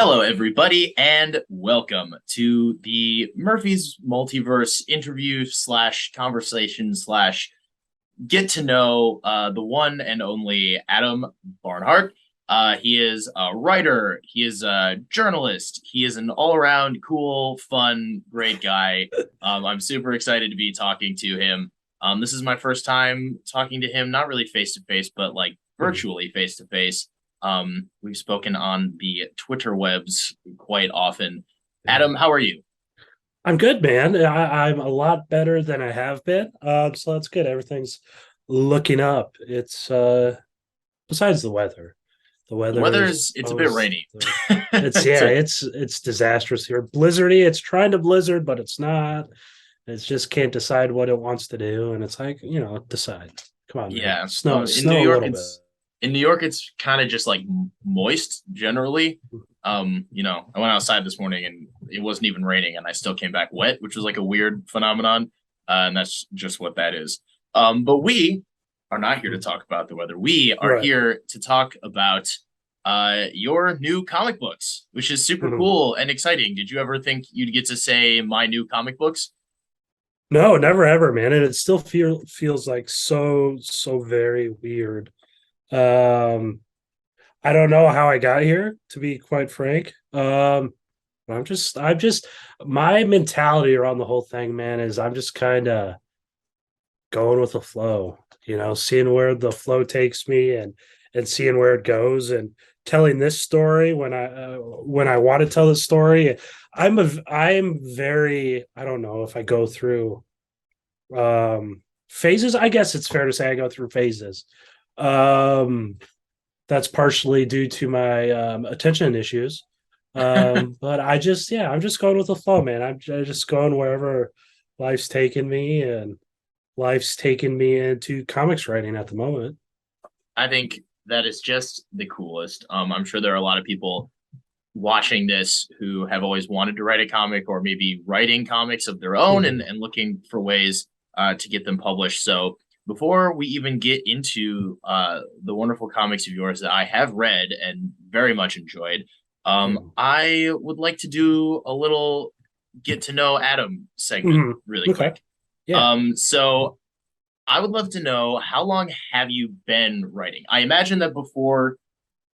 Hello, everybody, and welcome to the Murphy's Multiverse interview slash conversation slash get to know the one and only Adam Barnhardt. He is a writer, he is a journalist, he is an all around cool, fun, great guy. I'm super excited to be talking to him. This is my first time talking to him, not really face to face, but like virtually face to face. We've spoken on the Twitter webs quite often. Adam, how are you? I'm good, man. I'm a lot better than I have been. So that's good. Everything's looking up. It's besides the weather. The The weather is weather's it's a bit always rainy. it's It's yeah, a it's disastrous here. Blizzardy. It's trying to blizzard, but it's not. It's just can't decide what it wants to do. And it's like, decide. Come on, man. Yeah. Snow, In New snow a York, little bit. it's kind of just like moist generally. I went outside this morning and it wasn't even raining, and I still came back wet, which was like a weird phenomenon. And that's just what that is. But we are not here to talk about the weather. We are Right. here to talk about your new comic books, which is super Mhm. cool and exciting. Did you ever think you'd get to say my new comic books? No, never ever, man. And it still feels like so very weird. Um I don't know how I got here, to be quite frank. I'm just my mentality around the whole thing, man, is I'm just kind of going with the flow, seeing where the flow takes me and seeing where it goes and telling this story when I want to tell the story. I'm very, I don't know if I go through phases. I guess it's fair to say I go through phases. Um that's partially due to my attention issues. But I'm just going with the flow, man. I'm just going wherever life's taken me, and life's taken me into comics writing at the moment. I think that is just the coolest. I'm sure there are a lot of people watching this who have always wanted to write a comic or maybe writing comics of their own Mhm. and looking for ways to get them published. So before we even get into the wonderful comics of yours that I have read and very much enjoyed, Mhm. I would like to do a little get to know Adam segment Mhm. really Okay. quick. Yeah. So I would love to know, how long have you been writing? I imagine that before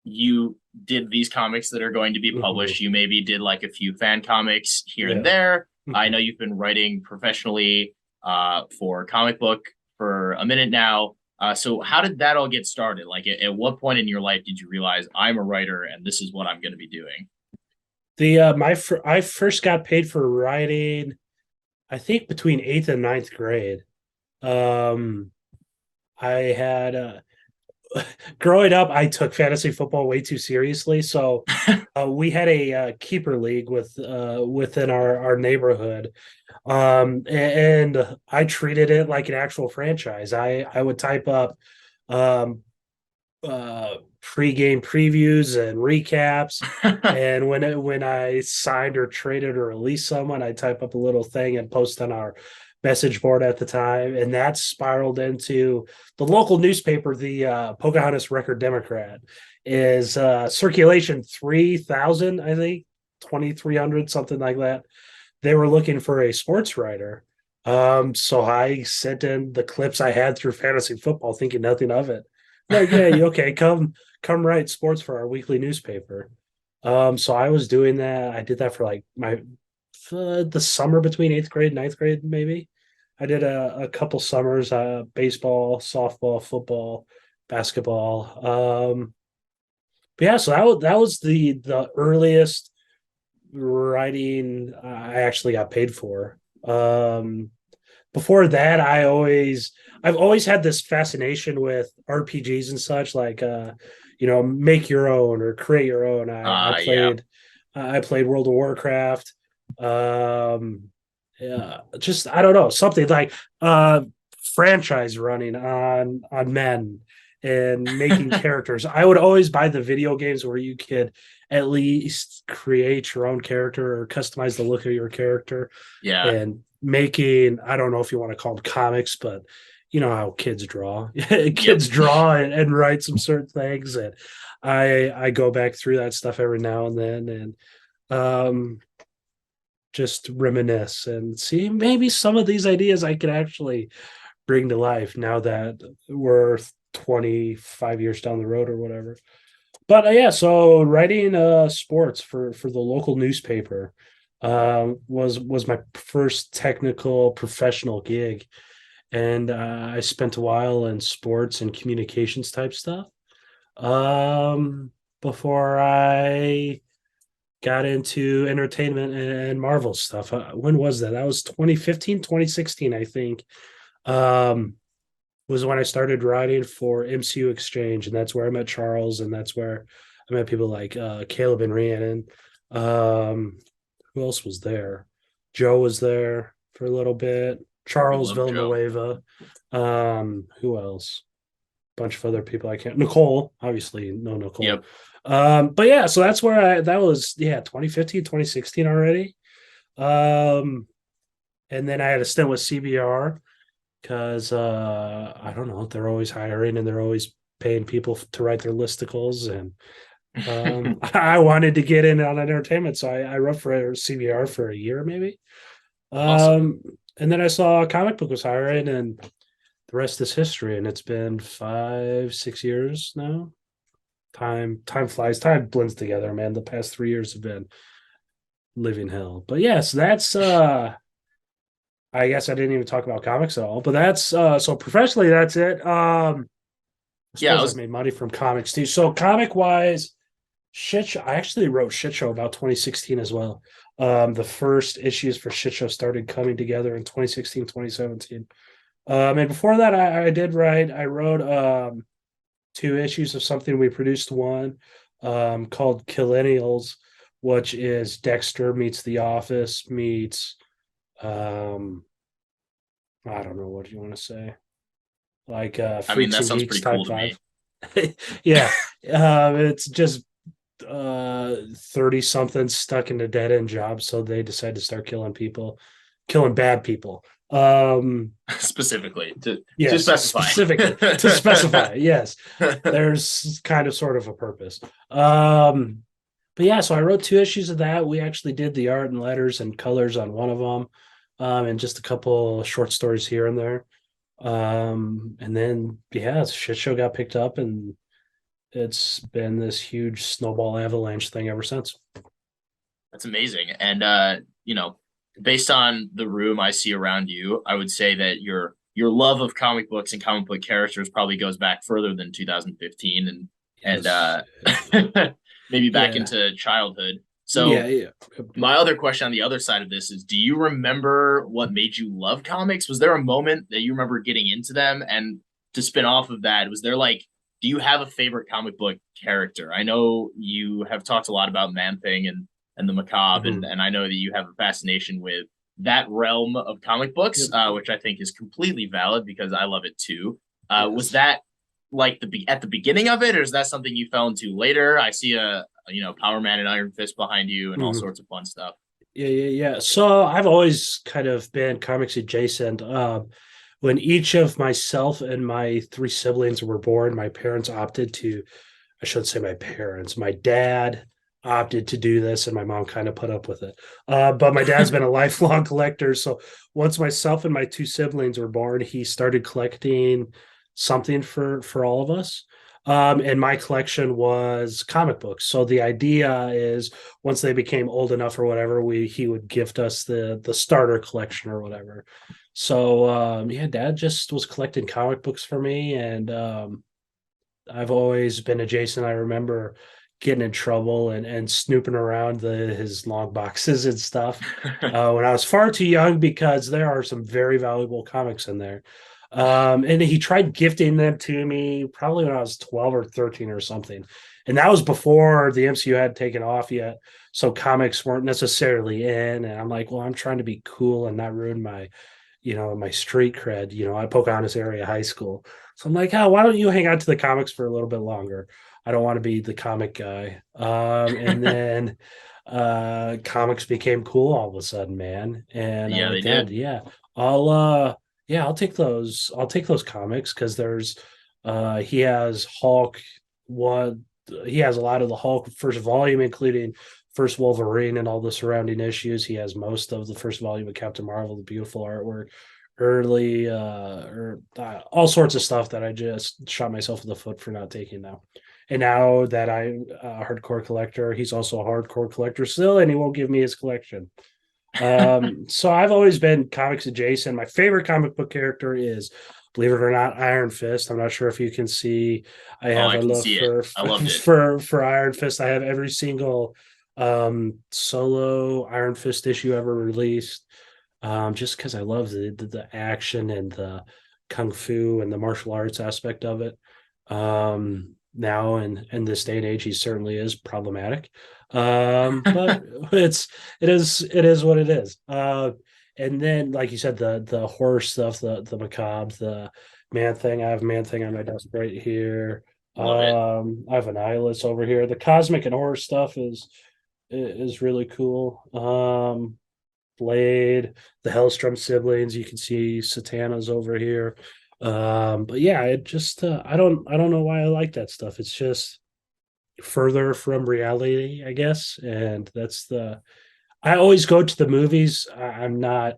you did these comics that are going to be Mhm. published, you maybe did like a few fan comics here and Yeah. there. I Mhm. know you've been writing professionally for comic book for a minute now. So how did that all get started? Like at what point in your life did you realize I'm a writer and this is what I'm going to be doing? I first got paid for writing, I think between eighth and ninth grade. Um, I had growing up, I took fantasy football way too seriously. So we had a keeper league within our neighborhood, and I treated it like an actual franchise. I would type up um, pre-game previews and recaps. And when I signed or traded or released someone, I type up a little thing and post on our message board at the time, and that spiraled into the local newspaper. The Pocahontas Record Democrat is circulation 3,000, I think 2,300, something like that. They were looking for a sports writer. So I sent in the clips I had through fantasy football, thinking nothing of it. Like, yeah, okay, come write sports for our weekly newspaper. So I was doing that. I did that for like my the summer between eighth grade and ninth grade, maybe. I did a couple summers, baseball, softball, football, basketball. But yeah, so that was the earliest writing I actually got paid for. Before that, I've always had this fascination with RPGs and such, like make your own or create your own. Yeah. I played World of Warcraft. Yeah, just I don't know, something like franchise running on men and making characters. I would always buy the video games where you could at least create your own character or customize the look of your character, Yeah. and making, I don't know if you want to call them comics, but you know how kids draw. Yep. Kids draw and write some certain things. And I go back through that stuff every now and then, and um just reminisce and see maybe some of these ideas I could actually bring to life now that we're 25 years down the road or whatever. But yeah, so writing sports for the local newspaper was my first technical professional gig, and I spent a while in sports and communications type stuff before I got into entertainment and Marvel stuff. When was that? That was 2015, 2016, I think. Um, was when I started writing for MCU Exchange, and that's where I met Charles, and that's where I met people like Caleb and Rhiannon. Who else was there? Joe was there for a little bit. We Charles love Joe. Villanueva. Who else? Bunch of other people I can't. Nicole, obviously, no Nicole. Yep. But yeah, so that's where that was 2015, 2016 already. And then I had a stint with CBR because I don't know, they're always hiring and they're always paying people to write their listicles, and I wanted to get in on entertainment, so I wrote for CBR for a year maybe. Awesome. And then I saw a comic book was hiring, and the rest is history. And it's been 5-6 years now. Time flies. Time blends together, man. The past 3 years have been living hell. But yes, that's I guess I didn't even talk about comics at all. But that's so professionally, that's it. I Yeah, I suppose I was made money from comics too. So comic wise, Shit Show. I actually wrote Shit Show about 2016 as well. The first issues for Shit Show started coming together in 2016, 2017. And before that, I did write. I wrote 2 issues of something. We produced one called Killennials, which is Dexter meets The Office meets I don't know, what do you want to say, like I mean, Freaks that and sounds Geeks pretty cool type to me. vibe. Yeah, it's just 30 something stuck in a dead end job, so they decide to start killing people, killing bad people. Specifically to Yes, specify. specifically to specify. Yes, there's kind of sort of a purpose. But yeah, so I wrote 2 issues of that. We actually did the art and letters and colors on one of them, and just a couple short stories here and there. And then yeah, Shit Show got picked up, and it's been this huge snowball avalanche thing ever since. That's amazing. And based on the room I see around you, I would say that your love of comic books and comic book characters probably goes back further than 2015 and Yes. maybe back Yeah. into childhood. Yeah. So Yeah. my other question on the other side of this is, do you remember what made you love comics? Was there a moment that you remember getting into them? And to spin off of that, was there like, do you have a favorite comic book character? I know you have talked a lot about Man Thing and the macabre, Mhm. and I know that you have a fascination with that realm of comic books, Yep. which I think is completely valid because I love it too. Was Yes. that like at the beginning of it, or is that something you fell into later? I see a Power Man and Iron Fist behind you and all Mhm. sorts of fun stuff. Yeah. So I've always kind of been comics adjacent. When each of myself and my 3 siblings were born, my parents opted to, I shouldn't say my parents, my dad opted to do this, and my mom kind of put up with it. But my dad's been a lifelong collector. So once myself and my 2 siblings were born, he started collecting something for all of us. And my collection was comic books. So the idea is once they became old enough or whatever, he would gift us the starter collection or whatever. So yeah, dad just was collecting comic books for me, and I've always been adjacent. I remember getting in trouble and snooping around his long boxes and stuff when I was far too young, because there are some very valuable comics in there. And he tried gifting them to me probably when I was 12 or 13 or something. And that was before the MCU had taken off yet. So comics weren't necessarily in. And I'm like, well, I'm trying to be cool and not ruin my street cred. At Pocahontas area high school. So I'm like, oh, why don't you hang on to the comics for a little bit longer? I don't want to be the comic guy. And then comics became cool all of a sudden, man. And I'm Yeah, like, they Dad, did. yeah, I'll take those. I'll take those comics because there's he has Hulk one. he has a lot of the Hulk first volume, including first Wolverine and all the surrounding issues. He has most of the first volume of Captain Marvel, the beautiful artwork, early all sorts of stuff that I just shot myself in the foot for not taking now. And now that I'm a hardcore collector, he's also a hardcore collector still, and he won't give me his collection. So I've always been comics adjacent. My favorite comic book character is, believe it or not, Iron Fist. I'm not sure if you can see. I Oh, have I a can look see it. I loved it. for Iron Fist. I have every single solo Iron Fist issue ever released. Just because I love the action and the kung fu and the martial arts aspect of it. Now in this day and age, he certainly is problematic. But it is what it is. And then, like you said, the horror stuff, the macabre, the man thing. I have man thing on my desk right here. Love it. I have an eyeless over here. The cosmic and horror stuff is really cool. Blade, the Hellstrom siblings. You can see Satana's over here. But yeah, it just I don't know why I like that stuff. It's just further from reality, I guess. And that's the I always go to the movies. I'm not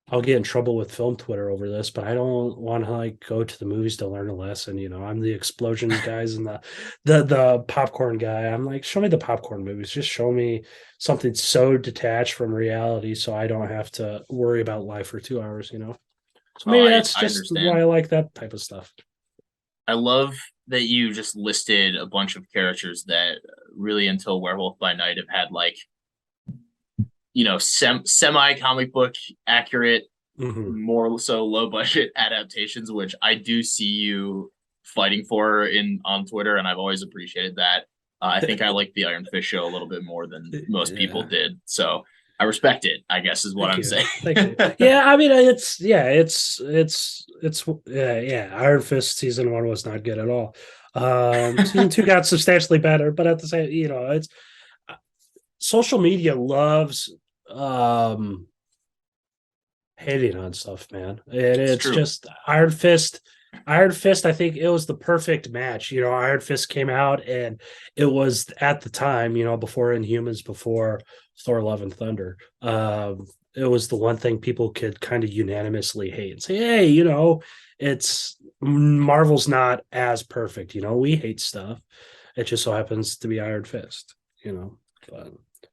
I'll get in trouble with film Twitter over this, but I don't want to like go to the movies to learn a lesson. I'm the explosions guys and the popcorn guy. I'm like, show me the popcorn movies. Just show me something so detached from reality, so I don't have to worry about life for 2 hours. So Oh, maybe I that's I just why understand. I like that type of stuff. I love that you just listed a bunch of characters that really until Werewolf by Night have had like, semi comic book accurate, Hmm. more so low budget adaptations, which I do see you fighting for in on Twitter, and I've always appreciated that. I think I like the Iron Fist show a little bit more than most people Yeah. did, so I respect it, I guess is what Thank I'm you. saying. Thank you. Yeah, I mean, it's yeah. Iron Fist season 1 was not good at all. Season 2 got substantially better, but at the same, it's social media loves um hating on stuff, man. And It's it's true. just Iron Fist. Iron Fist, I think it was the perfect match. Iron Fist came out and it was at the time, before Inhumans, before Thor Love and Thunder. It was the one thing people could kind of unanimously hate and say, hey, it's Marvel's not as perfect. We hate stuff. It just so happens to be Iron Fist, you know.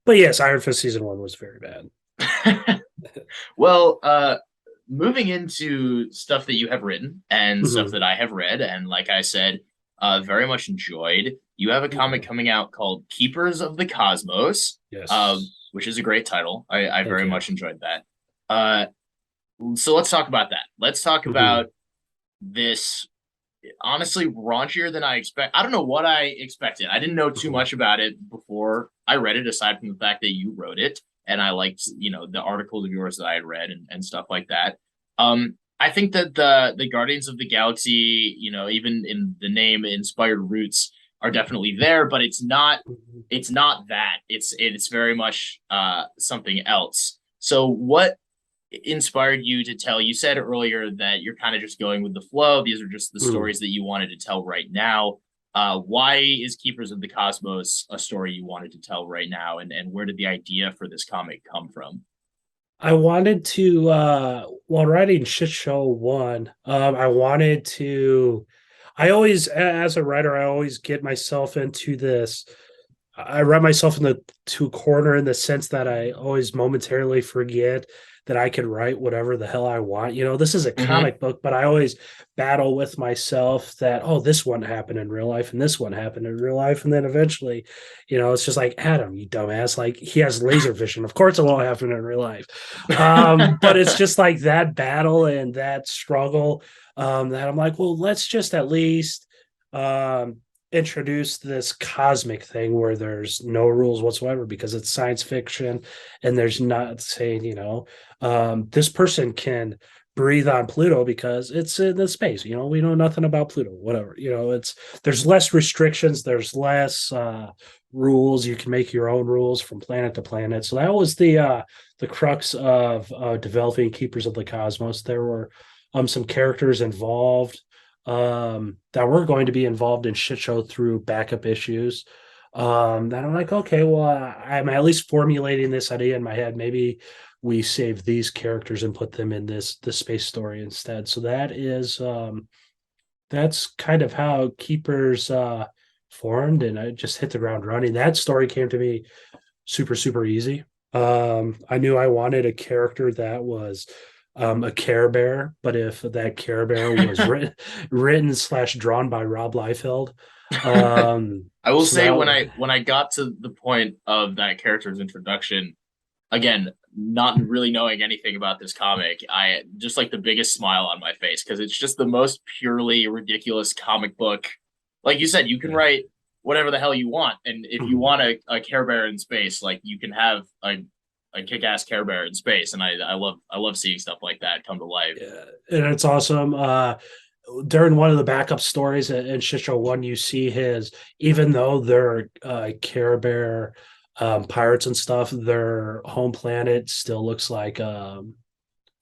But yes, Iron Fist season 1 was very bad. Well, moving into stuff that you have written and stuff Mhm. that I have read, and like I said, very much enjoyed. You have a comic Okay. coming out called Keepers of the Cosmos, Yes. which is a great title. I Thank very you. much enjoyed that. Uh, so let's talk about that. Let's talk Mhm. about this honestly raunchier than I expect. I don't know what I expected. I didn't know too Mhm. much about it before I read it, aside from the fact that you wrote it, and I liked the articles of yours that I had read and stuff like that. I think that the Guardians of the Galaxy, even in the name, inspired roots are definitely there, but it's not. Mhm. It's not that. It's very much something else. So what inspired you to tell? You said earlier that you're kind of just going with the flow. These are just the Mhm. stories that you wanted to tell right now. Why is Keepers of the Cosmos a story you wanted to tell right now, and where did the idea for this comic come from? I wanted to while writing Shit Show 1, I wanted to I always as a writer, I always get myself into this. I write myself in the two corner in the sense that I always momentarily forget that I can write whatever the hell I want. This is a Mm-hmm. comic book, but I always battle with myself that, oh, this one happened in real life and this one happened in real life. And then eventually, it's just like, Adam, you dumbass. Like, he has laser vision. Of course it won't happen in real life. But it's just like that battle and that struggle, that I'm like, well, let's just at least um, introduce this cosmic thing where there's no rules whatsoever because it's science fiction and there's not saying, this person can breathe on Pluto because it's in the space. We know nothing about Pluto, whatever. There's less restrictions, there's less rules. You can make your own rules from planet to planet. So that was the crux of developing Keepers of the Cosmos. There were some characters involved. that were going to be involved in shit show through backup issues. That I'm like, okay, well, I'm at least formulating this idea in my head. Maybe we save these characters and put them in this space story instead. So that's kind of how Keepers formed, and I just hit the ground running. That story came to me super, super easy. I knew I wanted a character that was a Care Bear, but if that Care Bear was written slash drawn by Rob Liefeld, I will so say that when I got to the point of that character's introduction, again, not really knowing anything about this comic, I just like the biggest smile on my face because it's just the most purely ridiculous comic book. Like you said, you can yeah. write whatever the hell you want, and if you want a Care Bear in space, like you can have a kick-ass Care Bear in space, and I love seeing stuff like that come to life. Yeah, and it's awesome. During one of the backup stories in Shit Show One, you see his, even though they're Care Bear pirates and stuff, their home planet still looks like the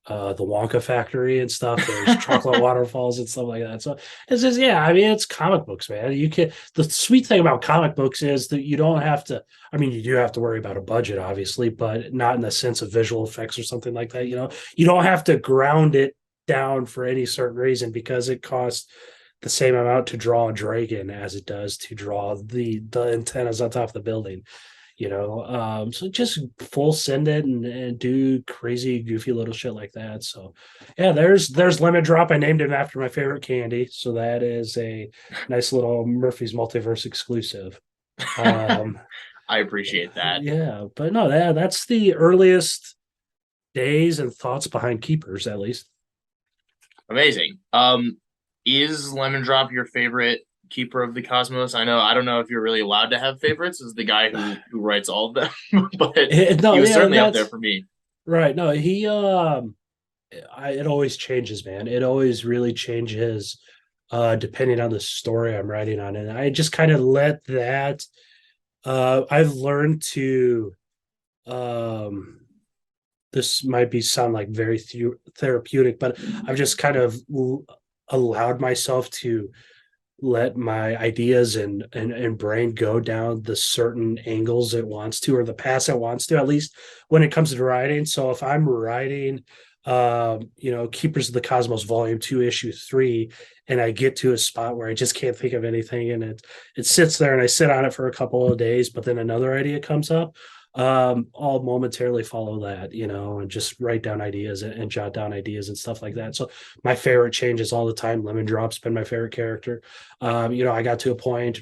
Wonka factory and stuff. There's chocolate waterfalls and stuff like that. So it's just, yeah, I mean, it's comic books, man. You can, the sweet thing about comic books is that you don't have to, I mean, you do have to worry about a budget, obviously, but not in the sense of visual effects or something like that. You don't have to ground it down for any certain reason because it costs the same amount to draw a dragon as it does to draw the antennas on top of the building. So just full send it and do crazy goofy little shit like that. So yeah, there's Lemon Drop. I named it after my favorite candy, so that is a nice little Murphy's Multiverse exclusive. um I appreciate that. yeah, but no, that's the earliest days and thoughts behind Keepers, at least. Amazing. Is Lemon Drop your favorite keeper of the cosmos? I don't know if you're really allowed to have favorites as the guy who writes all of them, but No, he was yeah, certainly up there that's for me. right. No, it always changes, man. It always really changes depending on the story I'm writing on. And I just kind of let that I've learned to um this might be sound like very therapeutic, but I've just kind of allowed myself to let my ideas and brain go down the certain angles it wants to, or the paths it wants to, at least when it comes to writing. So if I'm writing Keepers of the Cosmos Volume 2 Issue 3, and I get to a spot where I just can't think of anything, and it sits there and I sit on it for a couple of days, but then another idea comes up, I'll momentarily follow that, and just write down ideas and jot down ideas and stuff like that. So my favorite changes all the time. Lemon Drop's been my favorite character. I got to a point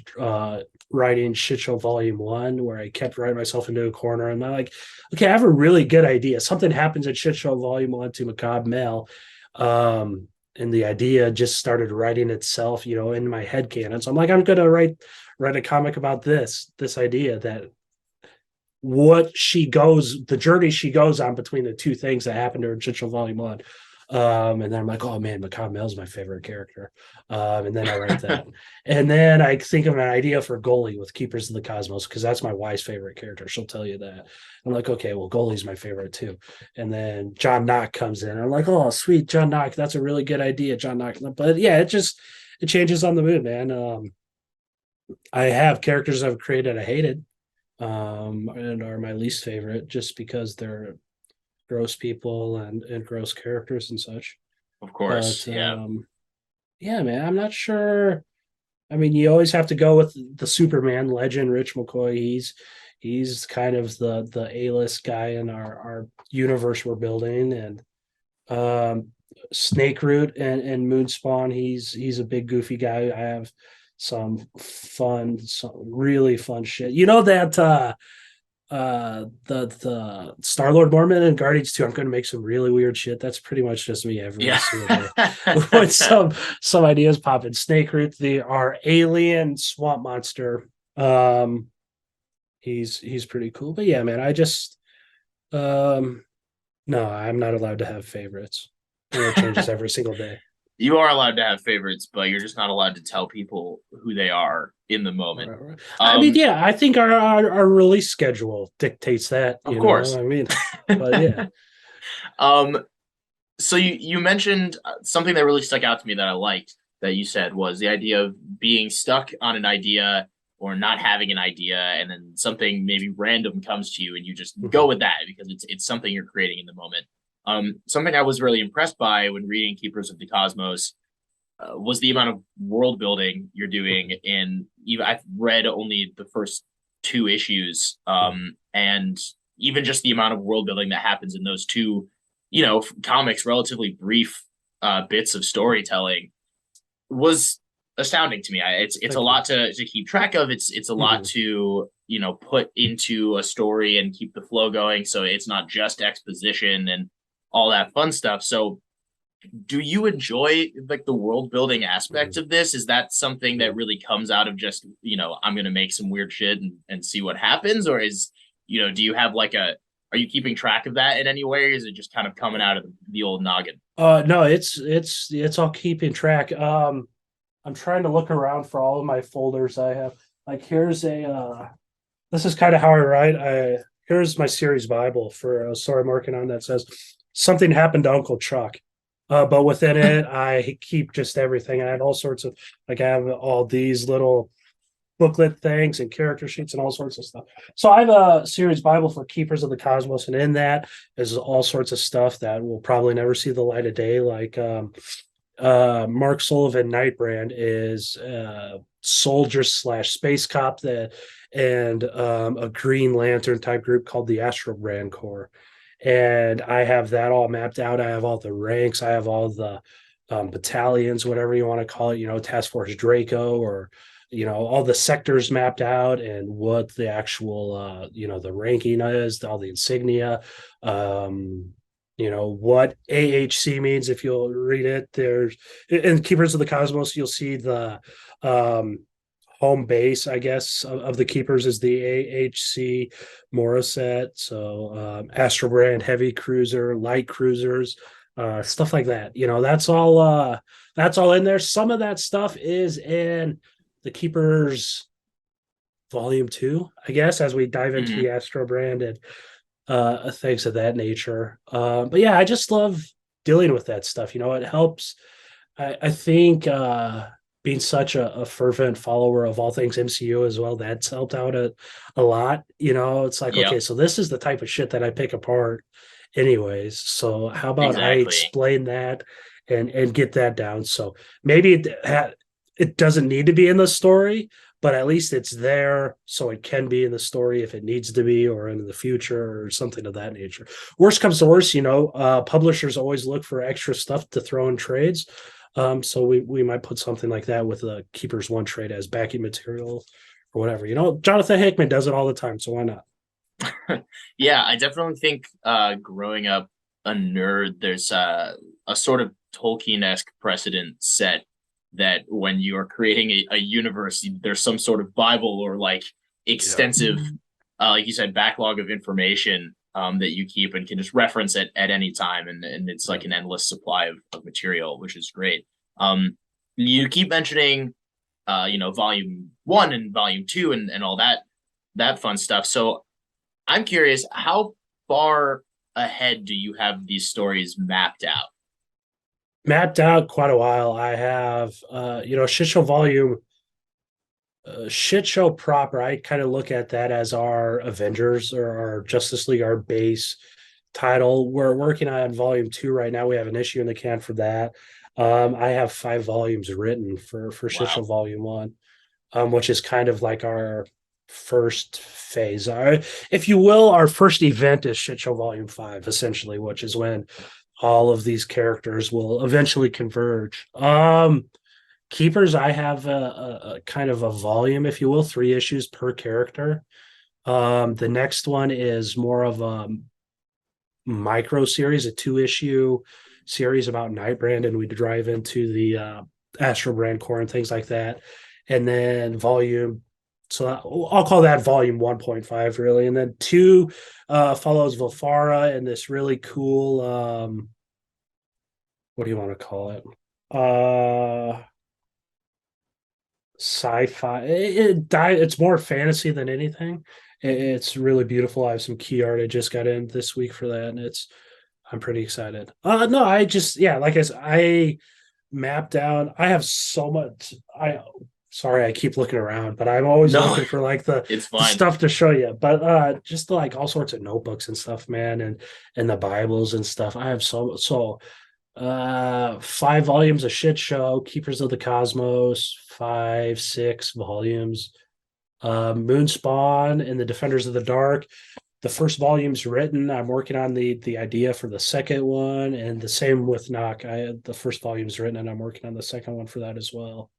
writing Shit Show Volume 1 where I kept writing myself into a corner, and I'm like, okay, I have a really good idea. Something happens at Shit Show Volume 1 to Macabre Male. And the idea just started writing itself, in my head canon. So I'm like, I'm gonna write a comic about this idea, that the journey she goes on between the two things that happened to her in Shit Show Volume 1. And then I'm like, oh man, Macabre Mel's my favorite character. And then I write that. And then I think of an idea for Goalie with Keepers of the Cosmos, because that's my wife's favorite character. She'll tell you that. I'm like, okay, well, Goalie's my favorite too. And then John Knock comes in. I'm like, oh, sweet, John Knock. That's a really good idea, John Knock. But yeah, it changes on the mood, man. I have characters I've created I hated, and are my least favorite just because they're gross people and gross characters and such. Of course, But yeah, yeah, man, I'm not sure. I mean, you always have to go with the Superman legend, Rich McCoy. He's kind of the A-list guy in our universe we're building, and Snake Root and Moonspawn. He's a big goofy guy. I have some really fun shit. You know that the Star-Lord Mormon and Guardians 2, I'm going to make some really weird shit. That's pretty much just me every yeah. single day. With some ideas popping. Snake Root, our alien swamp monster. He's pretty cool. But yeah, man, I just no, I'm not allowed to have favorites. And it changes every single day. You are allowed to have favorites, but you're just not allowed to tell people who they are in the moment. Right. I mean, yeah, I think our release schedule dictates that. Of course. I mean, but yeah. So you mentioned something that really stuck out to me that I liked. that you said was the idea of being stuck on an idea or not having an idea, and then something maybe random comes to you and you just go Mhm. with that because it's something you're creating in the moment. Something I was really impressed by when reading Keepers of the Cosmos was the amount of world building you're doing. In even I've read only the first two issues, Mhm. and even just the amount of world building that happens in those two, comics, relatively brief bits of storytelling was astounding to me. It's a Thank you. lot to keep track of. It's a lot Mhm. to put into a story and keep the flow going. So it's not just exposition and all that fun stuff. So do you enjoy like the world building aspect Mhm. of this? Is that something that Mhm. really comes out of just I'm gonna make some weird shit and see what happens, or is do you have like a are you keeping track of that in any way, or is it just kind of coming out of the old noggin? No, it's all keeping track. I'm trying to look around for all of my folders I have. Like here's a this is kind of how I write. Here's my series Bible for a story I'm working on that says something happened to Uncle Chuck. But within it, I keep just everything. I have all sorts of like I have all these little booklet things and character sheets and all sorts of stuff. So I have a series Bible for Keepers of the Cosmos, and in that is all sorts of stuff that will probably never see the light of day. Like Mark Sullivan Nightbrand is soldier slash space cop that and a Green Lantern type group called the Astro Brand Corps. And I have that all mapped out. I have all the ranks. I have all the battalions, whatever you want to call it, Task Force Draco or all the sectors mapped out and what the actual the ranking is, all the insignia, what AHC means if you'll read it. There's in Keepers of the Cosmos, you'll see the um home base, I guess, of the Keepers is the AHC Morissette. So Astro Brand heavy cruiser, light cruisers, stuff like that. That's all in there. Some of that stuff is in the Keepers Volume 2, I guess, as we dive into Hmm. the Astro Brand and things of that nature. But yeah, I just love dealing with that stuff. It helps. I think being such a fervent follower of all things MCU as well, that's helped out a lot. It's like, okay, Yep, so this is the type of shit that I pick apart anyways. So how about I exactly. explain that and get that down? So maybe it doesn't need to be in the story, but at least it's there so it can be in the story if it needs to be or in the future or something of that nature. Worst comes to worst, publishers always look for extra stuff to throw in trades. So we might put something like that with the Keepers One trade as backing material or whatever. Jonathan Hickman does it all the time, so why not? Yeah, I definitely think growing up a nerd, there's a sort of Tolkien-esque precedent set that when you are creating a universe, there's some sort of Bible or like Yeah. extensive, like you said, backlog of information that you keep and can just reference it at any time, and it's Yeah. like an endless supply of material, which is great. You keep mentioning, volume one and volume two and all that fun stuff. So I'm curious, how far ahead do you have these stories mapped out? Mapped out quite a while. I have, Shit Show Volume, Shit Show proper. I kind of look at that as our Avengers or our Justice League, our base title. We're working on Volume 2 right now. We have an issue in the can for that. I have 5 volumes written for Shit Show Wow. Volume 1, which is kind of like our first phase. If you will, our first event is Shit Show Volume 5, essentially, which is when all of these characters will eventually converge. Keepers, I have a kind of a volume, if you will, 3 issues per character. The next one is more of a micro series, a 2 issue series about Nightbrand, and we drive into the Astro Brand Core and things like that. And then so I'll call that volume 1.5, really. And then 2 follows Vafara and this really cool, what do you want to call it? Sci-fi. It's more fantasy than anything. It's really beautiful. I have some key art I just got in this week for that, and I'm pretty excited. No, I just, yeah, like I said, mapped down. I have so much. Sorry, I keep looking around, but I'm always No, looking for like the, it's the fine. stuff to show you. But just like all sorts of notebooks and stuff, man, and the Bibles and stuff. I have so 5 volumes of Shit Show, Keepers of the Cosmos, 5, 6 volumes. Moonspawn and the Defenders of the Dark. The first volume's written. I'm working on the idea for the second one, and the same with Knock. The first volume's written, and I'm working on the second one for that as well.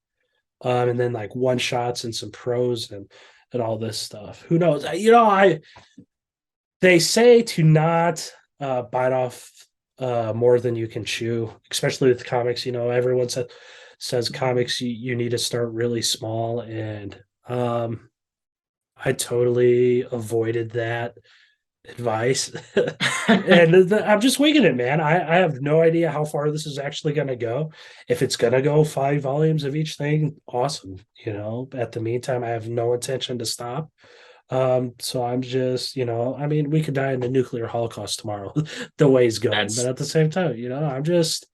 And then like one shots and some prose and all this stuff. Who knows? They say to not bite off more than you can chew, especially with comics. Everyone says comics you need to start really small, and I totally avoided that advice. And I'm just winging it, man. I have no idea how far this is actually going to go. If it's going to go 5 volumes of each thing, awesome. At the meantime, I have no intention to stop. So I'm just, I mean, we could die in the nuclear holocaust tomorrow, the way it's going. But That's at the same time, I'm just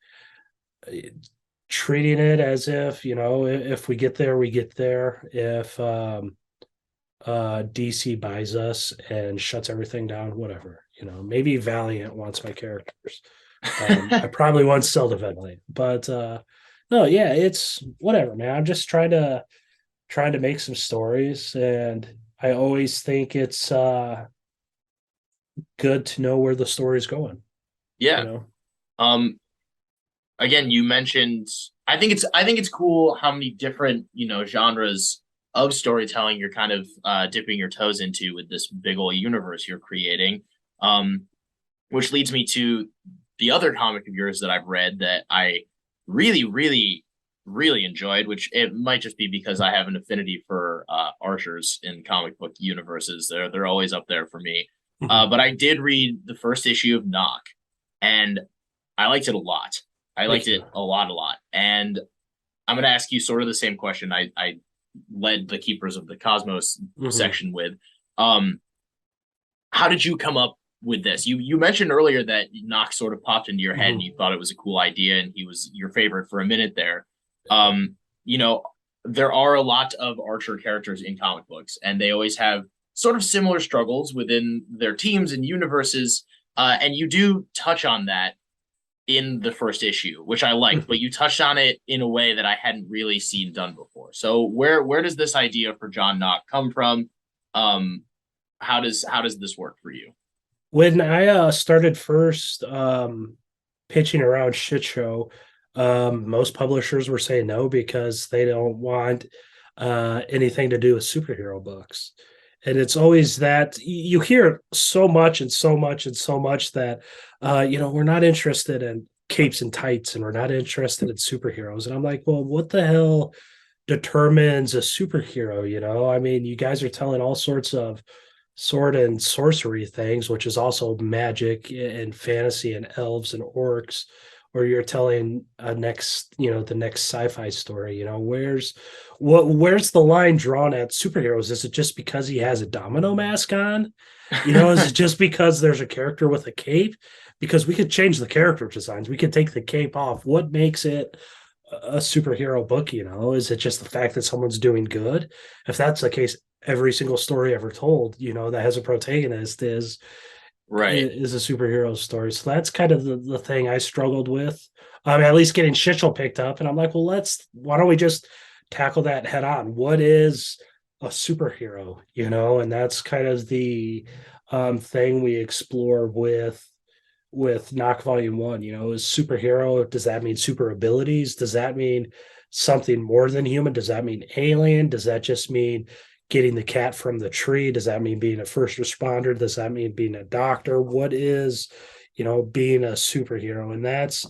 treating it as if, if we get there, we get there. If DC buys us and shuts everything down, whatever. Maybe Valiant wants my characters. I probably won't sell to Valiant, but no, yeah, it's whatever, man. I'm just trying to make some stories, and I always think it's good to know where the story's going. You yeah. know, Um, again, you mentioned I think it's cool how many different, genres of storytelling you're kind of dipping your toes into with this big old universe you're creating. Um, which leads me to the other comic of yours that I've read that I really, really, really enjoyed, which it might just be because I have an affinity for archers in comic book universes. They're always up there for me. Mhm. But I did read the first issue of Knock, and I liked it a lot. I Thank liked you. it a lot, a lot. And I'm going to ask you sort of the same question I led the Keepers of the Cosmos Mhm. section with. Um, how did you come up with this? You mentioned earlier that Knox sort of popped into your head and Mhm. you thought it was a cool idea and he was your favorite for a minute there. Yeah. You know, there are a lot of Archer characters in comic books, and they always have sort of similar struggles within their teams and universes. And you do touch on that in the first issue, which I liked, but Mhm. you touched on it in a way that I hadn't really seen done before. So where does this idea for John Knock come from? Um, how does this work for you? When I started first pitching around Shit Show, most publishers were saying no because they don't want anything to do with superhero books. And it's always that you hear it so much and so much and so much that we're not interested in capes and tights, and we're not interested in superheroes. And I'm like, well, what the hell determines a superhero? I mean, you guys are telling all sorts of sword and sorcery things, which is also magic and fantasy and elves and orcs, or you're telling the next sci-fi story. Where's the line drawn at superheroes? Is it just because he has a domino mask on? Is it just because there's a character with a cape? Because we could change the character designs. We could take the cape off. What makes it a superhero book? Is it just the fact that someone's doing good? If that's the case, every single story ever told, that has a protagonist Right. is a superhero story. So that's kind of the thing I struggled with. I mean, at least getting Shitchel picked up, and I'm like, well, why don't we just tackle that head on? What is a superhero? And that's kind of the thing we explore with Knock Volume One. Is superhero, does that mean super abilities? Does that mean something more than human? Does that mean alien? Does that just mean getting the cat from the tree? Does that mean being a first responder? Does that mean being a doctor? What is, being a superhero? And that's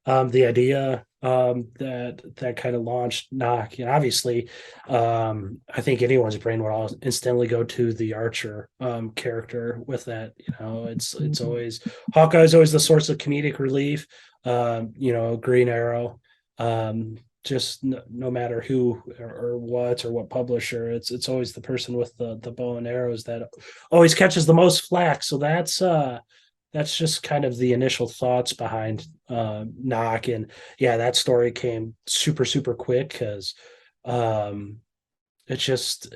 the idea that kind of launched Knock. Obviously, I think anyone's brain will instantly go to the Archer character with that. It's always Hawkeye's always the source of comedic relief. Green Arrow. Just no matter who or what or what publisher, it's always the person with the bow and arrows that always catches the most flack. So that's just kind of the initial thoughts behind Knock. And yeah, that story came super quick because um, it's just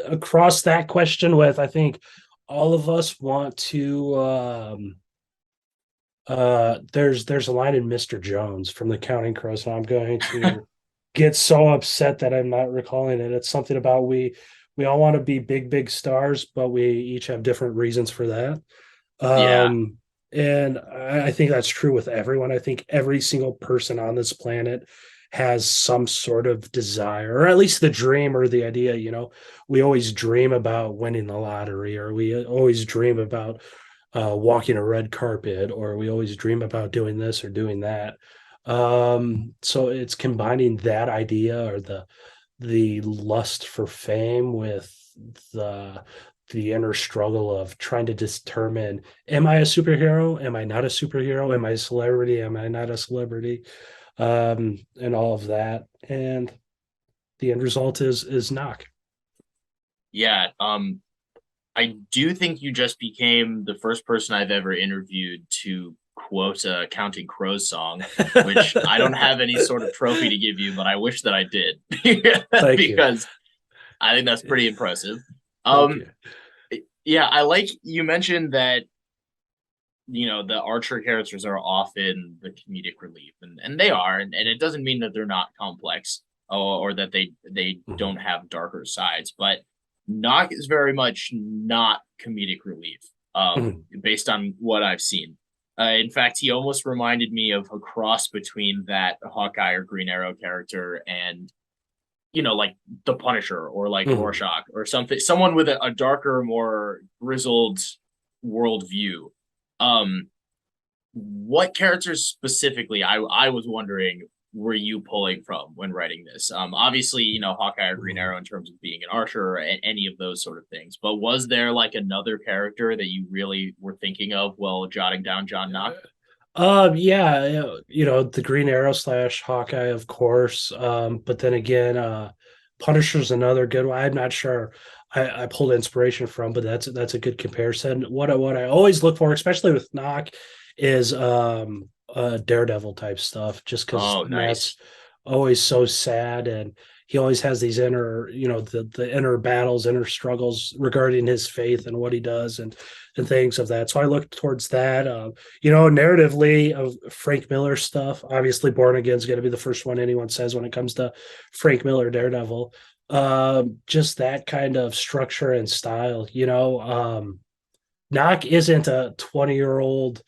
across that question with, I think all of us want to there's a line in Mr. Jones from the Counting Crows, and I'm going to get so upset that I'm not recalling it. It's something about we all want to be big stars, but we each have different reasons for that. Yeah. Um, and I think that's true with everyone. I think every single person on this planet has some sort of desire, or at least the dream or the idea. We always dream about winning the lottery, or we always dream about walking a red carpet, or we always dream about doing this or doing that. So it's combining that idea, or the lust for fame, with the the inner struggle of trying to determine, am I a superhero, am I not a superhero, am I a celebrity, am I not a celebrity, and all of that. And the end result is Knock. Yeah. I do think you just became the first person I've ever interviewed to quote a Counting Crows song, which I don't have any sort of trophy to give you, but I wish that I did Thank you. because I think that's pretty impressive. Thank Um, you. yeah, I like you mentioned that the Archer characters are often the comedic relief, and they are, and it doesn't mean that they're not complex or that they Mhm. don't have darker sides, but Nock is very much not comedic relief, Mhm. based on what I've seen. In fact, he almost reminded me of a cross between that Hawkeye or Green Arrow character and like the Punisher or like Mhm. Rorschach or something, someone with a darker, more grizzled worldview. Um, what characters specifically, I was wondering, were you pulling from when writing this? Obviously, Hawkeye or Green Mhm. Arrow in terms of being an archer or any of those sort of things. But was there like another character that you really were thinking of while jotting down John Knock? Yeah, the Green Arrow slash Hawkeye, of course. But then again, Punisher's another good one. I'm not sure I pulled inspiration from, but that's a good comparison. What I always look for, especially with Knock, is Daredevil type stuff, just because Oh, Matt's nice. always so sad, and he always has these inner, the inner battles, inner struggles regarding his faith and what he does, and things of that. So I look towards that. Narratively of Frank Miller stuff. Obviously, Born Again is going to be the first one anyone says when it comes to Frank Miller Daredevil. Just that kind of structure and style. Knock isn't a 20-year-old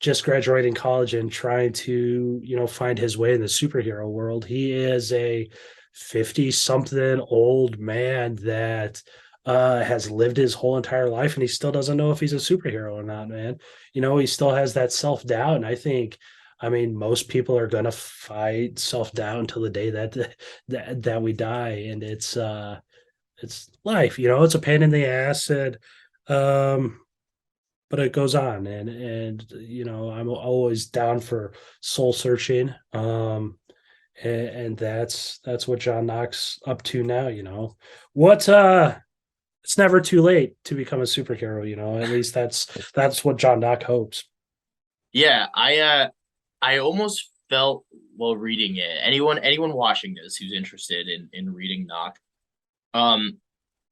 just graduating college and trying to, find his way in the superhero world. He is a 50 something old man that has lived his whole entire life, and he still doesn't know if he's a superhero or not, man. He still has that self doubt. And I mean, most people are going to fight self doubt until the day that we die. And it's life, it's a pain in the ass. And, um, but it goes on, and I'm always down for soul searching, and that's what John Knox up to now. What It's never too late to become a superhero. At least that's what John Knox hopes. Yeah, I almost felt while reading it. Anyone watching this who's interested in reading Knock, um,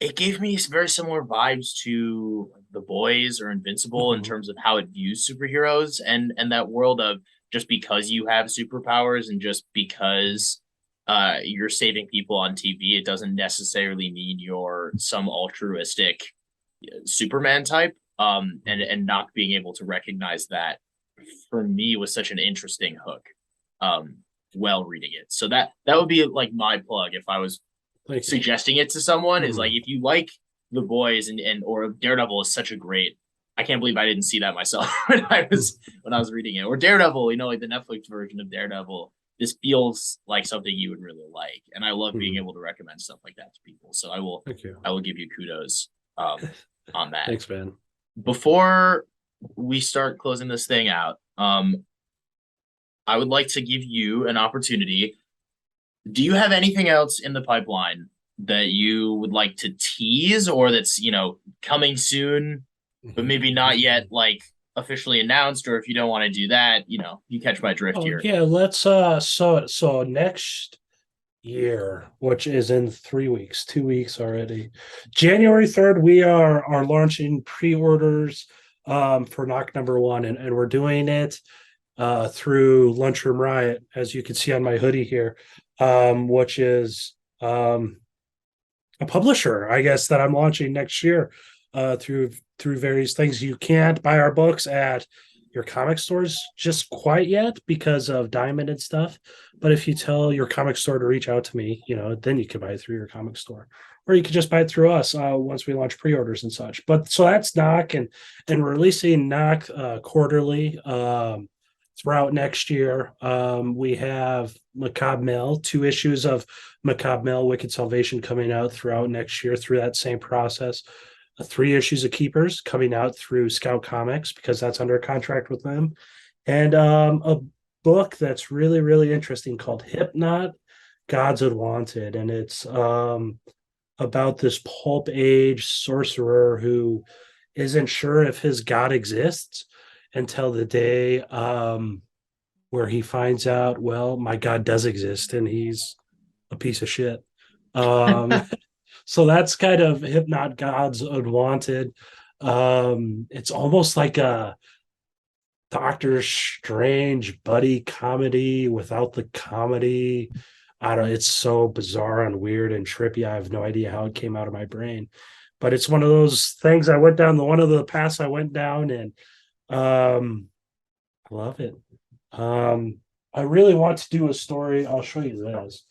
it gave me very similar vibes to The Boys or Invincible in Mhm. terms of how it views superheroes and that world of just because you have superpowers and just because you're saving people on TV, it doesn't necessarily mean you're some altruistic Superman type. And not being able to recognize that for me was such an interesting hook. Um, while reading it, so that would be like my plug if I was Thank you. suggesting it to someone is like Mhm. if you like the boys and or Daredevil is such a great. I can't believe I didn't see that myself when I was reading it. Or Daredevil, like the Netflix version of Daredevil. This feels like something you would really like, and I love being Mhm. able to recommend stuff like that to people. So I will Thank you. I will give you kudos on that. Thanks, man. Before we start closing this thing out, I would like to give you an opportunity. Do you have anything else in the pipeline that you would like to tease or that's, coming soon, but Mhm. maybe not yet like officially announced, or if you don't want to do that, you catch my drift Oh here. yeah, let's so next year, which is in 3 weeks, 2 weeks already. January 3rd, we are launching pre-orders for knock number one, and we're doing it through Lunchroom Riot, as you can see on my hoodie here, which is a publisher, I guess, that I'm launching next year through various things. You can't buy our books at your comic stores just quite yet because of Diamond and stuff. But if you tell your comic store to reach out to me, then you can buy it through your comic store, or you could just buy it through us once we launch pre-orders and such. But so that's Knock, and we're releasing Knock quarterly throughout next year. We have Macabre Mill, 2 issues of Macabre Mill, Wicked Salvation coming out throughout next year through that same process. 3 issues of Keepers coming out through Scout Comics because that's under a contract with them. And a book that's really, really interesting called Hypnot, Gods Unwanted. And it's about this pulp age sorcerer who isn't sure if his god exists until the day where he finds out, well, my god does exist and he's a piece of shit. So that's kind of Hypnot Gods Unwanted. It's almost like a Doctor Strange buddy comedy without the comedy. I don't know, it's so bizarre and weird and trippy. I have no idea how it came out of my brain. But it's one of those things I went down the one of the paths I went down, and I love it. I really want to do a story. I'll show you this.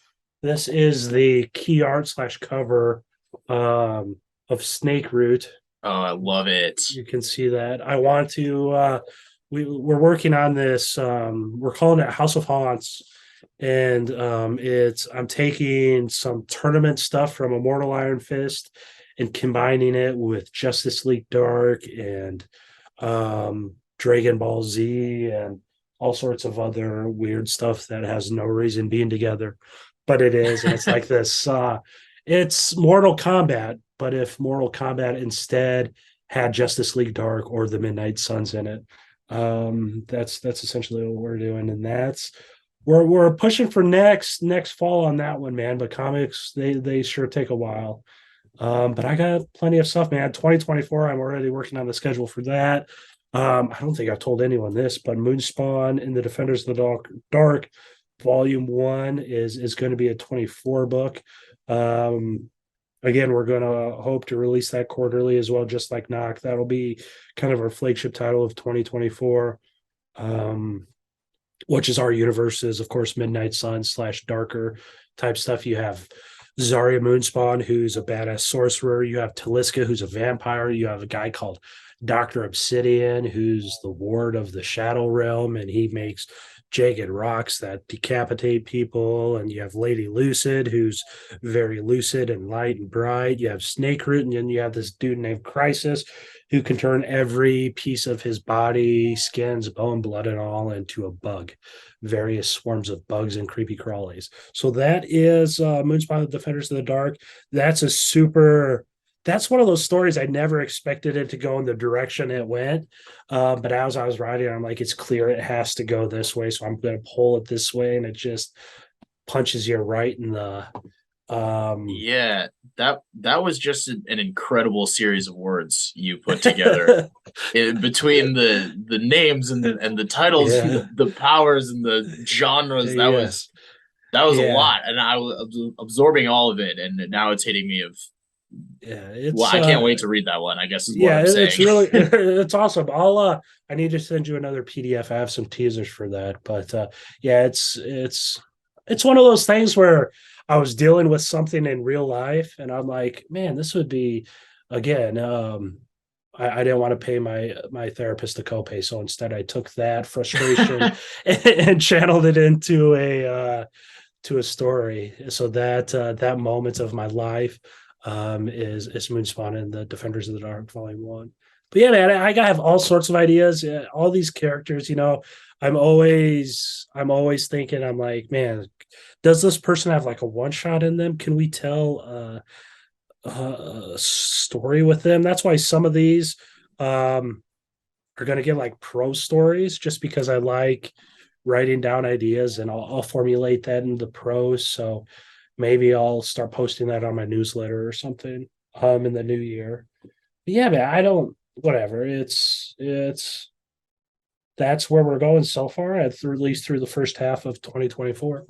This is the key art / cover of Snake Root. Oh, I love it. You can see that. I want to we're working on this. We're calling it House of Haunts. And I'm taking some tournament stuff from Immortal Iron Fist and combining it with Justice League Dark and Dragon Ball Z and all sorts of other weird stuff that has no reason being together, but it is. And it's like this. It's Mortal Kombat, but if Mortal Kombat instead had Justice League Dark or the Midnight Suns in it, that's essentially what we're doing, and that's we're pushing for next fall on that one, man. But comics, they sure take a while. But I got plenty of stuff, man. 2024, I'm already working on the schedule for that. I don't think I've told anyone this, but Moonspawn and the Defenders of the Dark Volume 1 is going to be a 24 book. Again, we're going to hope to release that quarterly as well, just like Knock. That'll be kind of our flagship title of 2024, which is our universes, of course, Midnight Sun / darker type stuff. You have Zarya Moonspawn, who's a badass sorcerer. You have Taliska, who's a vampire. You have a guy called Dr. Obsidian, who's the ward of the Shadow Realm, and he makes jagged rocks that decapitate people. And you have Lady Lucid, who's very lucid and light and bright. You have Snake Root, and then you have this dude named Crisis, who can turn every piece of his body, skins, bone, blood, and all into a bug. Various swarms of bugs and creepy crawlies. So that is Moonspawn, the Defenders of the Dark. That's one of those stories I never expected it to go in the direction it went. But as I was writing, I'm like, it's clear it has to go this way. So I'm going to pull it this way. And it just punches you right in the. Yeah, that was just an incredible series of words you put together. Between the names and the titles, Yeah. the powers and the genres. That was a lot. And I was absorbing all of it. And now it's hitting me of. Yeah, I can't wait to read that one, I guess is what I'm saying. It's really it's awesome. I need to send you another PDF. I have some teasers for that, but it's one of those things where I was dealing with something in real life, and I'm like, man, this would be again. I didn't want to pay my therapist a copay, so instead I took that frustration and channeled it into a story. So that moment of my life is Moonspawn and the Defenders of the Dark Volume 1. But yeah, man, I have all sorts of ideas. All these characters, I'm always thinking, I'm like, man, does this person have like a one shot in them? Can we tell a story with them? That's why some of these are going to get like prose stories just because I like writing down ideas and I'll formulate that into prose. So maybe I'll start posting that on my newsletter or something in the new year. But yeah, man, I don't whatever. It's that's where we're going so far, at least through the first half of 2024.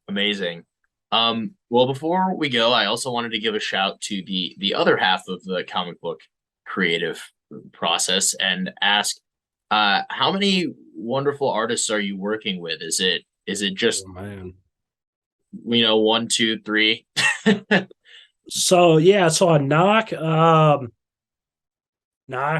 Amazing. Well, before we go, I also wanted to give a shout to the other half of the comic book creative process and ask, how many wonderful artists are you working with? Is it Oh just, man. one, two, three? So yeah, so on Knock,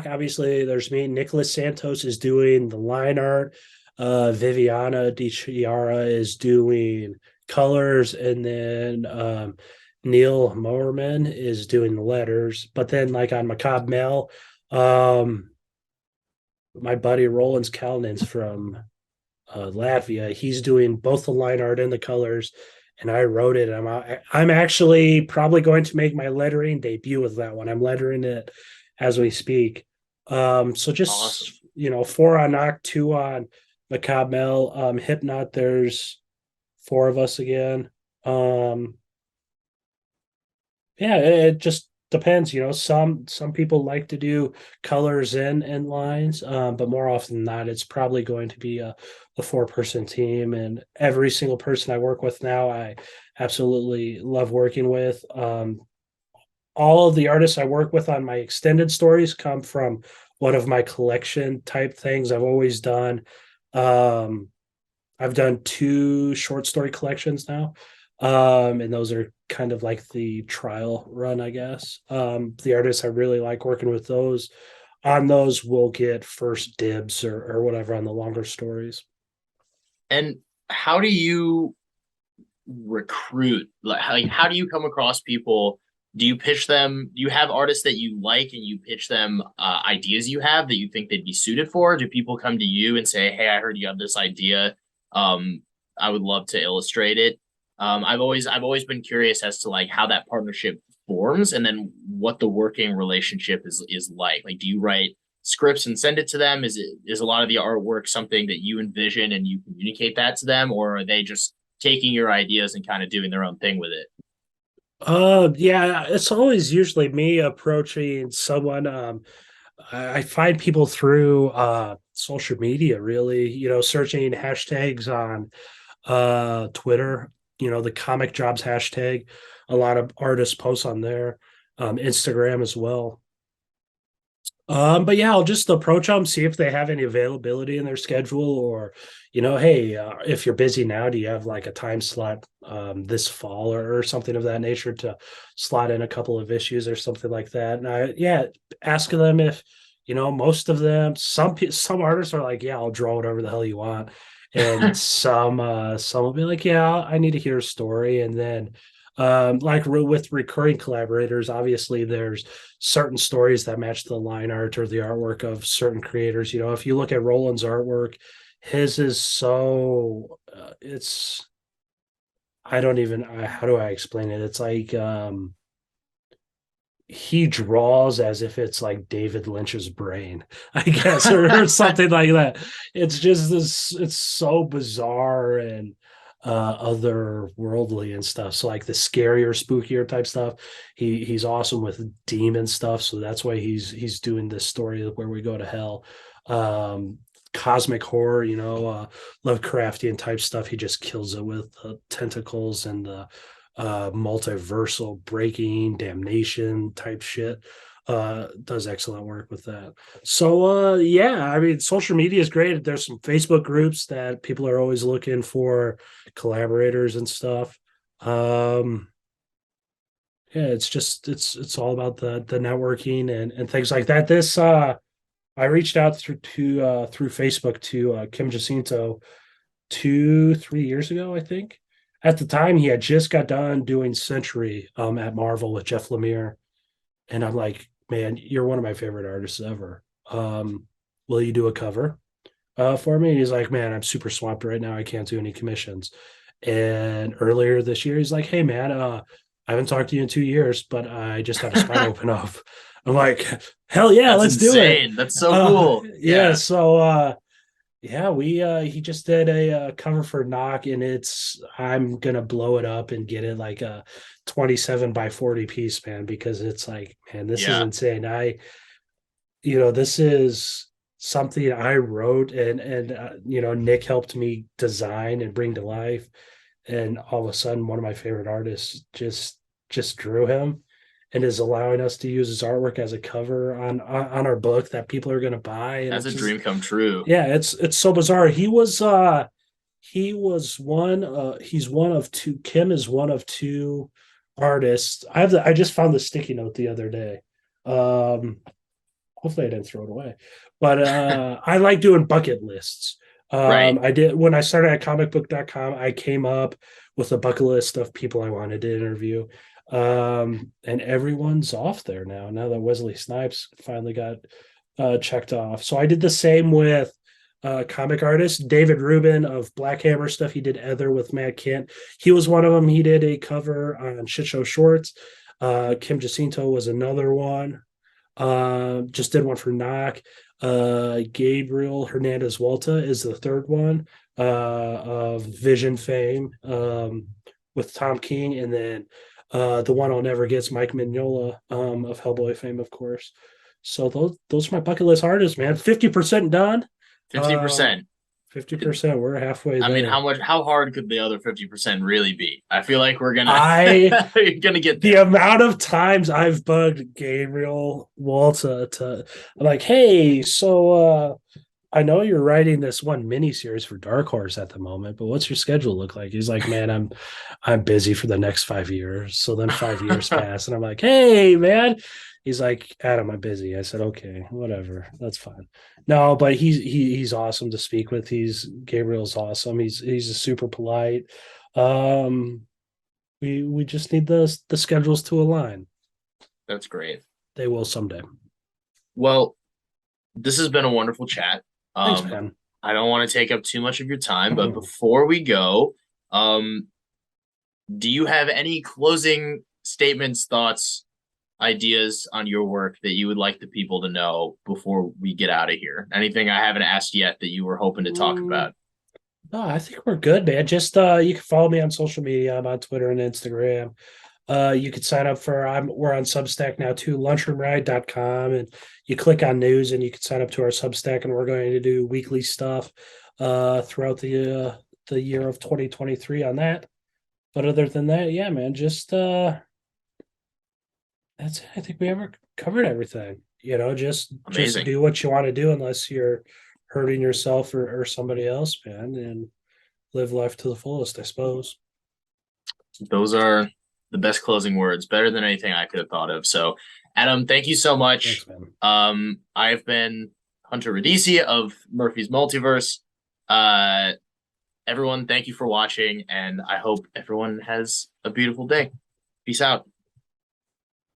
obviously there's me. Nicholas Santos is doing the line art. Viviana Di Chiara is doing colors, and then Neil Mowerman is doing the letters. But then like on Macabre Mail, um, my buddy Roland's Kalnins from Latvia, he's doing both the line art and the colors. And I wrote it. I'm actually probably going to make my lettering debut with that one. I'm lettering it as we speak. So Awesome. just four on Knock, two on Macabre Mel. Hypnot, there's four of us again. Um, yeah, it just depends. Some people like to do colors and lines, but more often than not, it's probably going to be a four-person team. And every single person I work with now, I absolutely love working with. All of the artists I work with on my extended stories come from one of my collection type things I've always done. Um, I've done two short story collections now. And those are kind of like the trial run, I guess. The artists I really like working with those on those will get first dibs or whatever on the longer stories. And how do you recruit? How do you come across people? Do you pitch them? Do you have artists that you like and you pitch them ideas you have that you think they'd be suited for? Do people come to you and say, "Hey, I heard you have this idea. Um, I would love to illustrate it." I've always been curious as to like how that partnership forms, and then what the working relationship is like. Like, do you write scripts and send it to them? Is a lot of the artwork something that you envision and you communicate that to them, or are they just taking your ideas and kind of doing their own thing with it? Yeah, it's always usually me approaching someone. I find people through social media, really, searching hashtags on Twitter, the comic jobs hashtag. A lot of artists post on there, Instagram as well. But yeah, I'll just approach them, see if they have any availability in their schedule, or hey, if you're busy now, do you have like a time slot this fall or something of that nature to slot in a couple of issues or something like that? And yeah, ask them if most of them. Some artists are like, yeah, I'll draw whatever the hell you want, and some will be like, yeah, I need to hear a story, and then. Like with recurring collaborators, obviously there's certain stories that match the line art or the artwork of certain creators. If you look at Roland's artwork, his is so it's I don't even how do I explain it? It's like he draws as if it's like David Lynch's brain, I guess, or something like that. It's just this, it's so bizarre and otherworldly and stuff. So like the scarier, spookier type stuff. He's awesome with demon stuff. So that's why he's doing this story where we go to hell. Cosmic horror, Lovecraftian type stuff. He just kills it with tentacles and the multiversal breaking damnation type shit. Does excellent work with that. So yeah, I mean, social media is great. There's some Facebook groups that people are always looking for collaborators and stuff. um yeah, it's all about the networking and things like that. This I reached out through Facebook to Kim Jacinto 2-3 years ago, I think. At the time, he had just got done doing Century at Marvel with Jeff Lemire, and I'm like, man, you're one of my favorite artists ever. Will you do a cover for me? And he's like, man, I'm super swamped right now. I can't do any commissions. And earlier this year, he's like, hey, man, I haven't talked to you in 2 years, but I just got a spine open up. I'm like, hell yeah, That's let's do it. insane. That's so cool. Yeah, Yeah. so yeah, we he just did a cover for Knock, and I'm gonna blow it up and get it like a 27 by 40 piece, man, because it's like, man, this is Yeah. insane. This is something I wrote, and Nick helped me design and bring to life, and all of a sudden one of my favorite artists just drew him and is allowing us to use his artwork as a cover on our book that people are going to buy. And That's it's a just, dream come true. yeah, it's so bizarre. He's one of two. Kim is one of two artists. I just found the sticky note the other day. Hopefully I didn't throw it away. But I like doing bucket lists. Right. I did when I started at comicbook.com, I came up with a bucket list of people I wanted to interview. And everyone's off there now that Wesley Snipes finally got checked off. So I did the same with comic artist David Rubin of Black Hammer stuff. He did Ether with Matt Kent. He was one of them. He did a cover on Shit Show Shorts. Kim Jacinto was another one. Just did one for Knock. Gabriel Hernandez Walta is the third one of Vision fame with Tom King, and then the one I'll never get is Mike Mignola of Hellboy fame, of course. So those are my bucket list artists, man. 50% done. 50%. 50%. We're halfway I mean, there. how hard could the other 50% really be? I feel like we're gonna I gonna get the there. amount of times I've bugged Gabriel Walta to I'm like, hey, so I know you're writing this one miniseries for Dark Horse at the moment, but what's your schedule look like? He's like, man, I'm busy for the next 5 years. So then 5 years pass, and I'm like, hey, man. He's like, Adam, I'm busy. I said, okay, whatever, that's fine. No, but he's awesome to speak with. Gabriel's awesome. He's a super polite. Um, we just need the schedules to align. That's great. They will someday. Well, this has been a wonderful chat. Thanks, Um, man. I don't want to take up too much of your time, but before we go, um, do you have any closing statements, thoughts, ideas on your work that you would like the people to know before we get out of here? Anything I haven't asked yet that you were hoping to talk about? No, I think we're good, man. Just you can follow me on social media. I'm on Twitter and Instagram. You could sign up we're on Substack now too, lunchroomride.com, and you click on news and you can sign up to our Substack, and we're going to do weekly stuff throughout the year of 2023 on that. But other than that, yeah, man, just that's it. I think we ever covered everything. Just Amazing. do what you want to do unless you're hurting yourself or somebody else, man, and live life to the fullest, I suppose. Those are the best closing words, better than anything I could have thought of. So, Adam, thank you so much. Thanks, man. I've been Hunter Radesi of Murphy's Multiverse. Everyone, thank you for watching, and I hope everyone has a beautiful day. Peace out.